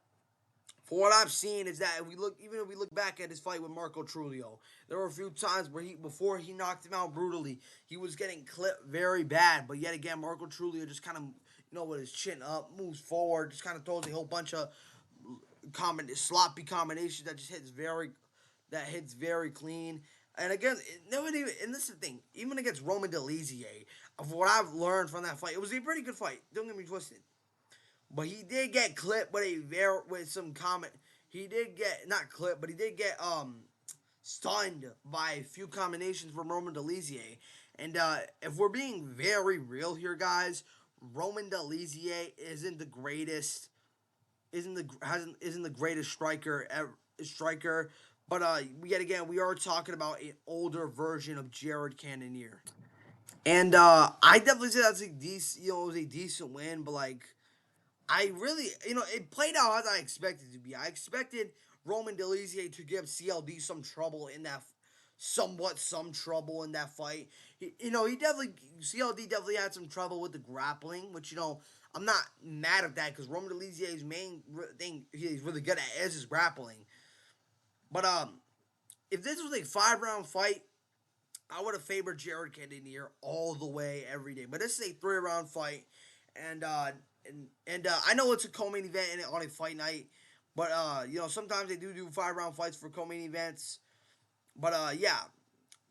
for what I've seen is that if we look back at his fight with Marco Trulio, there were a few times where before he knocked him out brutally, he was getting clipped very bad. But yet again, Marco Trulio just kind of with his chin up, moves forward, just kind of throws a whole bunch of sloppy combinations that just hits very clean. And again, and this is the thing, even against Roman Dolidze, of what I've learned from that fight, it was a pretty good fight. Don't get me twisted. But he did get clipped with some comment. He did get not clipped, but he did get stunned by a few combinations from Roman Dolidze. And if we're being very real here, guys, Roman Dolidze isn't the greatest striker. But yet again, we are talking about an older version of Jared Cannonier. And I definitely say that's a decent, it was a decent win, but like I really, it played out as I expected it to be. I expected Roman Dolidze to give CLD some trouble in that, some trouble in that fight. CLD definitely had some trouble with the grappling, which I'm not mad at that because Roman Dolidze's main thing he's really good at is his grappling. But if this was a 5 round fight, I would have favored Jared Cannonier all the way every day. But this is a 3 round fight, and I know it's a co-main event on a fight night, but sometimes they do 5 round fights for co-main events. But yeah,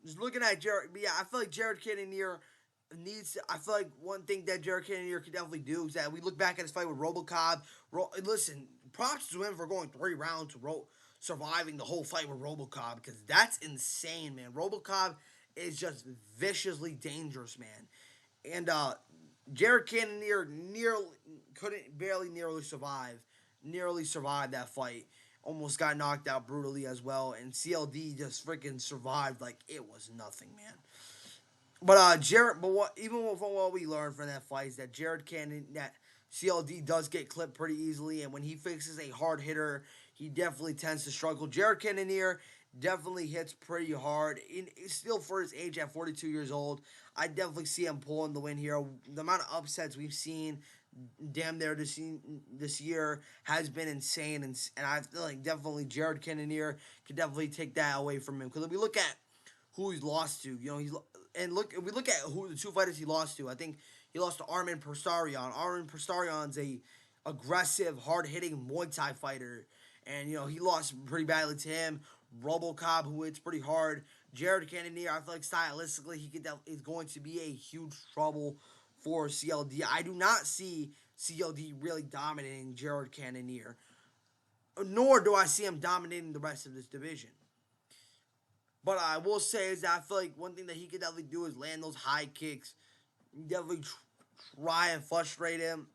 just looking at Jared, but yeah, I feel like Jared Cannonier I feel like one thing that Jared Cannonier could definitely do is that we look back at his fight with RoboCop. Listen, props to him for going 3 rounds surviving the whole fight with RoboCop because that's insane, man. RoboCop is just viciously dangerous, man. And Jared Cannonier nearly survived that fight. Almost got knocked out brutally as well, and CLD just freaking survived like it was nothing, man. But even from what we learned from that fight is that that CLD does get clipped pretty easily, and when he faces a hard hitter, he definitely tends to struggle. Jared Cannonier definitely hits pretty hard. Still for his age at 42 years old, I definitely see him pulling the win here. The amount of upsets we've seen damn near this year has been insane, and I feel like definitely Jared Cannonier could definitely take that away from him. Because if we look at who he's lost to, if we look at who the 2 fighters he lost to, I think he lost to Armin Prasarian. Armin Prasarian's a aggressive, hard-hitting Muay Thai fighter, and he lost pretty badly to him. RoboCop, who hits pretty hard. Jared Cannonier, I feel like stylistically is going to be a huge trouble for CLD. I do not see CLD really dominating Jared Cannonier, nor do I see him dominating the rest of this division. But I will say is that I feel like one thing that he could definitely do is land those high kicks. Definitely try and frustrate him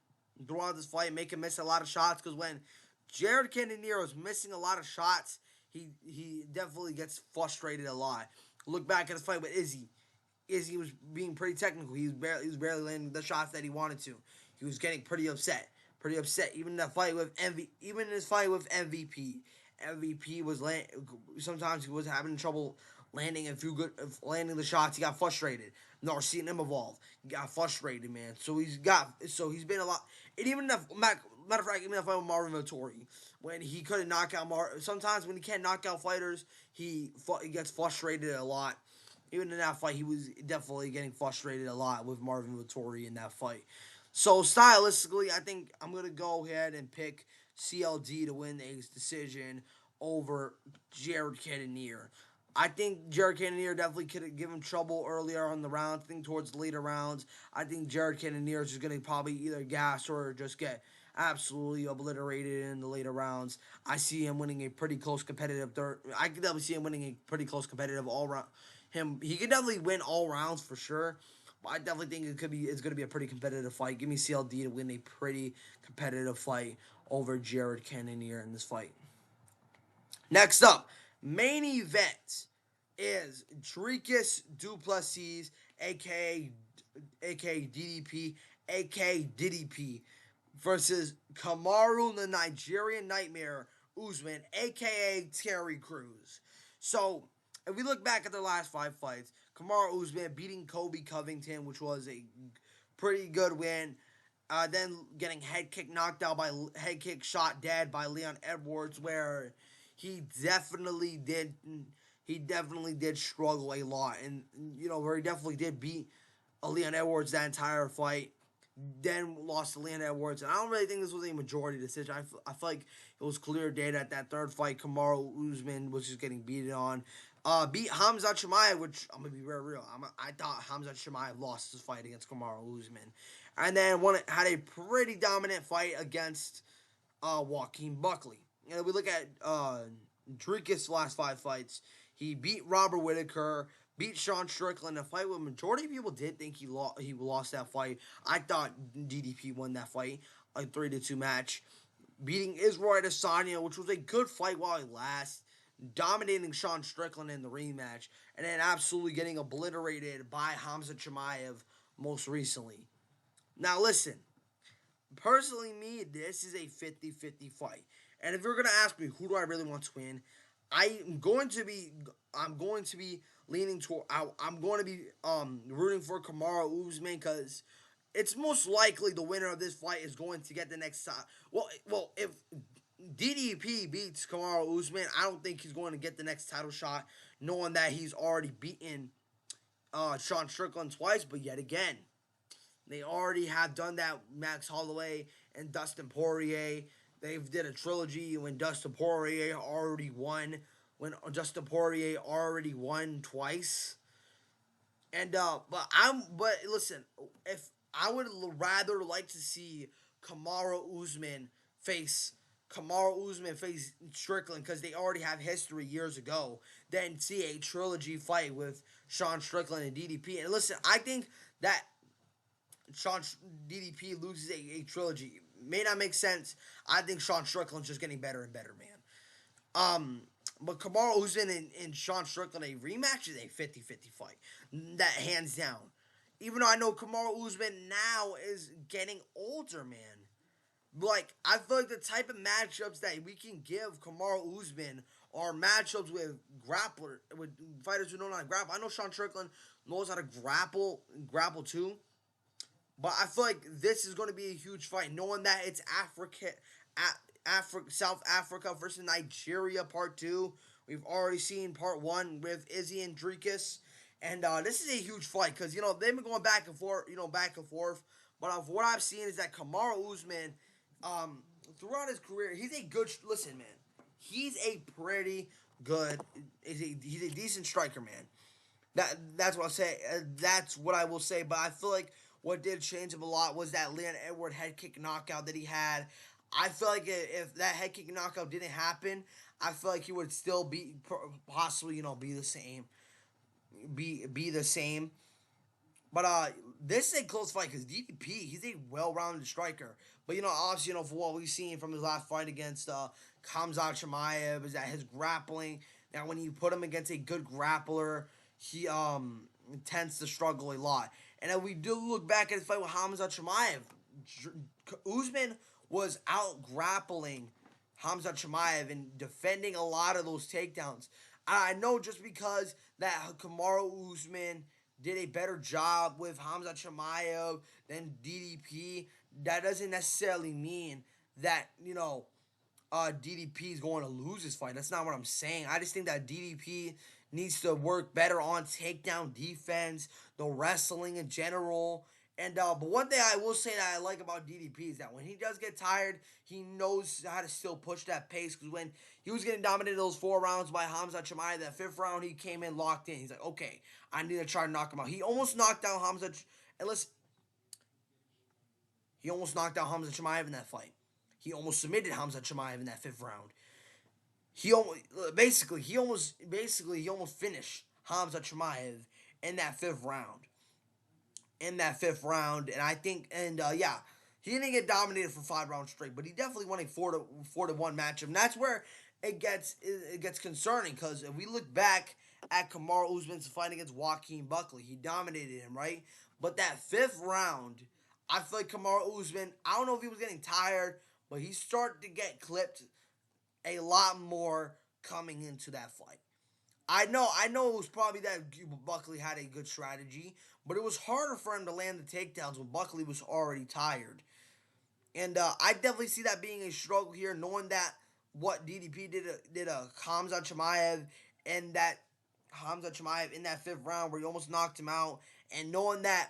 throughout this fight, make him miss a lot of shots. Because when Jared Cannonier is missing a lot of shots, he definitely gets frustrated a lot. Look back at his fight with Izzy. Izzy was being pretty technical. He was barely landing the shots that he wanted to. He was getting pretty upset. Pretty upset. Even in that fight with even in his fight with MVP. MVP was sometimes he was having trouble landing landing the shots. He got frustrated. Never seen him evolve. He got frustrated, man. He's been a lot. And even the matter of fact, even the fight with Marvin Vettori, when he couldn't knock out sometimes when he can't knock out fighters, he gets frustrated a lot. Even in that fight, he was definitely getting frustrated a lot with Marvin Vettori in that fight. So stylistically, I think I'm gonna go ahead and pick CLD to win the decision over Jared Cannonier. I think Jared Cannonier definitely could give him trouble earlier on the round. I think towards the later rounds, I think Jared Cannonier is just going to probably either gas or just get absolutely obliterated in the later rounds. I see him winning a pretty close competitive third. I could definitely see him winning a pretty close competitive all round. He could definitely win all rounds for sure. But I definitely think it's going to be a pretty competitive fight. Give me CLD to win a pretty competitive fight over Jared Cannonier in this fight. Next up, main event is Dricus du Plessis, aka DDP, aka DDP, versus Kamaru the Nigerian Nightmare Usman, aka Terry Crews. So, if we look back at the last 5 fights, Kamaru Usman beating Kobe Covington, which was a pretty good win. Then getting head kick shot dead by Leon Edwards, where he definitely did struggle a lot, and where he definitely did beat Leon Edwards that entire fight. Then lost to Leon Edwards, and I don't really think this was a majority decision. I feel like it was clear data at that third fight. Kamaru Usman was just getting beaten on. Beat Khamzat Chimaev, which I'm gonna be very real. I thought Khamzat Chimaev lost his fight against Kamaru Usman, and then had a pretty dominant fight against Joaquin Buckley. We look at Dricus' last 5 fights. He beat Robert Whitaker, beat Sean Strickland, a fight where majority of people did think he lost that fight. I thought DDP won that fight, a 3-2 match. Beating Israel Adesanya, which was a good fight while it lasts. Dominating Sean Strickland in the rematch. And then absolutely getting obliterated by Khamzat Chimaev most recently. Now listen, personally me, this is a 50-50 fight. And if you're going to ask me who do I really want to win, I'm going to be leaning toward. I'm going to be rooting for Kamaru Usman because it's most likely the winner of this fight is going to get the next time. Well, if DDP beats Kamaru Usman, I don't think he's going to get the next title shot, knowing that he's already beaten Sean Strickland twice. But yet again, they already have done that. Max Holloway and Dustin Poirier. They did a trilogy when Dustin Poirier already won. When Dustin Poirier already won twice. And but listen, if I would rather like to see Kamaru Usman face Strickland because they already have history years ago, than see a trilogy fight with Sean Strickland and DDP. And listen, I think that Sean DDP loses a trilogy. May not make sense. I think Sean Strickland's just getting better and better, man. But Kamaru Usman and Sean Strickland, a rematch is a 50-50 fight. That hands down. Even though I know Kamaru Usman now is getting older, man. Like, I feel like the type of matchups that we can give Kamaru Usman are matchups with fighters who know how to grapple. I know Sean Strickland knows how to grapple too. But I feel like this is going to be a huge fight, knowing that it's South Africa versus Nigeria Part 2. We've already seen Part 1 with Izzy and Dricus. And this is a huge fight because, they've been going back and forth. But what I've seen is that Kamaru Usman, throughout his career, he's a good... Listen, man. He's a pretty good. He's a decent striker, man. That's what I'll say. That's what I will say. But I feel like what did change him a lot was that Leon Edward head kick knockout that he had. I feel like if that head kick knockout didn't happen, I feel like he would still be possibly be the same, be the same. But this is a close fight because DDP, he's a well-rounded striker. But obviously, for what we've seen from his last fight against Khamzat Chimaev, is that his grappling. Now, when you put him against a good grappler, he tends to struggle a lot. And then we do look back at his fight with Khamzat Chimaev. Usman was out grappling Khamzat Chimaev and defending a lot of those takedowns. I know just because that Kamaru Usman did a better job with Khamzat Chimaev than DDP, that doesn't necessarily mean that, DDP is going to lose this fight. That's not what I'm saying. I just think that DDP needs to work better on takedown defense, the wrestling in general. And but one thing I will say that I like about DDP is that when he does get tired, he knows how to still push that pace. Because when he was getting dominated those 4 rounds by Khamzat Chimaev, that 5th round he came in locked in. He's like, okay, I need to try to knock him out. He almost knocked down Khamzat. And listen, he almost knocked out Khamzat Chimaev in that fight. He almost submitted Khamzat Chimaev in that 5th round. He almost he almost finished Khamzat Chimaev in that 5th round. And I think yeah, he didn't get dominated for 5 rounds straight, but he definitely won a 4-1 matchup. And that's where it gets concerning because if we look back at Kamaru Usman's fight against Joaquin Buckley, he dominated him, right? But that 5th round, I feel like Kamaru Usman, I don't know if he was getting tired, but he started to get clipped a lot more coming into that fight. I know it was probably that Buckley had a good strategy, but it was harder for him to land the takedowns when Buckley was already tired. And I definitely see that being a struggle here, knowing that what DDP did a Khamzat Chimaev and that Khamzat Chimaev in that 5th round where he almost knocked him out, and knowing that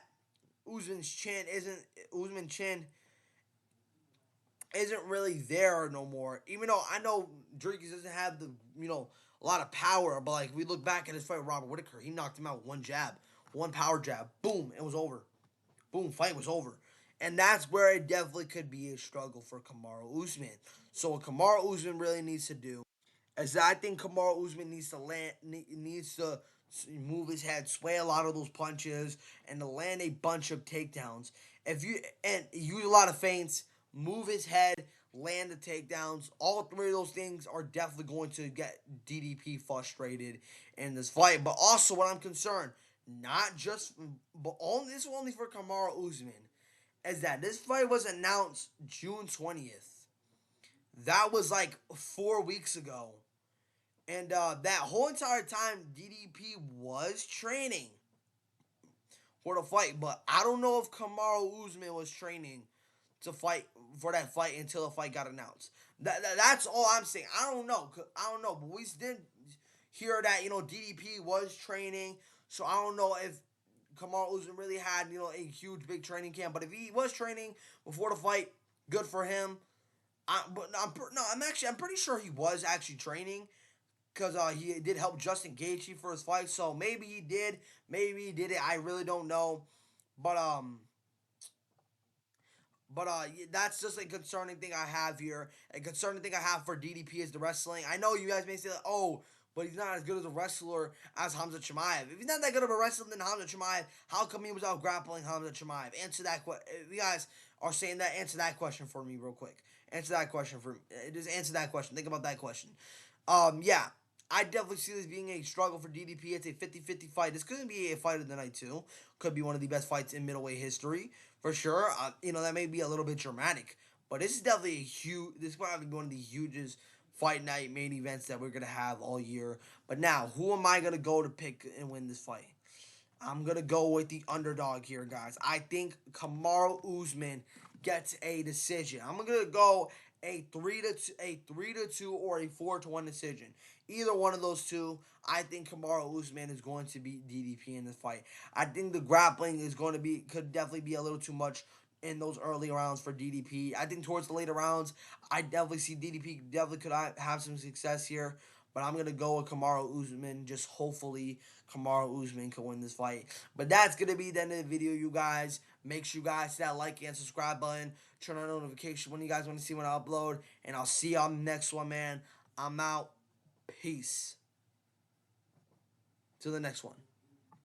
Usman's chin isn't Usman's chin isn't really there no more. Even though I know Dricus doesn't have the a lot of power, but like we look back at his fight with Robert Whitaker, he knocked him out with one jab, one power jab, boom, it was over. Boom, fight was over. And that's where it definitely could be a struggle for Kamaru Usman. So what Kamaru Usman really needs to do is I think Kamaru Usman needs to move his head, sway a lot of those punches, and to land a bunch of takedowns. If you and use a lot of feints, move his head, land the takedowns. All 3 of those things are definitely going to get DDP frustrated in this fight. But also, what I'm concerned, not just, but only this is only for Kamaru Usman, is that this fight was announced June 20th. That was like 4 weeks ago. And that whole entire time, DDP was training for the fight, but I don't know if Kamaru Usman was training to fight for that fight until the fight got announced. That's all I'm saying. I don't know. But we did hear that DDP was training, so I don't know if Kamaru Usman really had a huge big training camp. But if he was training before the fight, good for him. But no, I'm pretty sure he was actually training because he did help Justin Gaethje for his fight. So maybe he did, maybe he did it. I really don't know, but that's just a concerning thing I have here. A concerning thing I have for DDP is the wrestling. I know you guys may say, like, oh, but he's not as good as a wrestler as Khamzat Chimaev. If he's not that good of a wrestler than Khamzat Chimaev, how come he was out grappling Khamzat Chimaev? Answer that question. If you guys are saying that, answer that question for me real quick. Answer that question for me. Just answer that question. Think about that question. Yeah. I definitely see this being a struggle for DDP. It's a 50-50 fight. This could be a fight of the night, too. Could be one of the best fights in middleweight history, for sure. That may be a little bit dramatic. But this is definitely a huge... This is probably one of the hugest fight night main events that we're going to have all year. But now, who am I going to go to pick and win this fight? I'm going to go with the underdog here, guys. I think Kamaru Usman gets a decision. I'm going to go a 3-2 or a 4-1 decision. Either one of those two, I think Kamaru Usman is going to beat DDP in this fight. I think the grappling could definitely be a little too much in those early rounds for DDP. I think towards the later rounds, I definitely see DDP definitely could have some success here. but I'm going to go with Kamaru Usman. Just hopefully Kamaru Usman can win this fight. But that's going to be the end of the video, you guys. Make sure you guys hit that like and subscribe button. Turn on notification when you guys want to see when I upload. And I'll see you on the next one, man. I'm out. Peace. To the next one.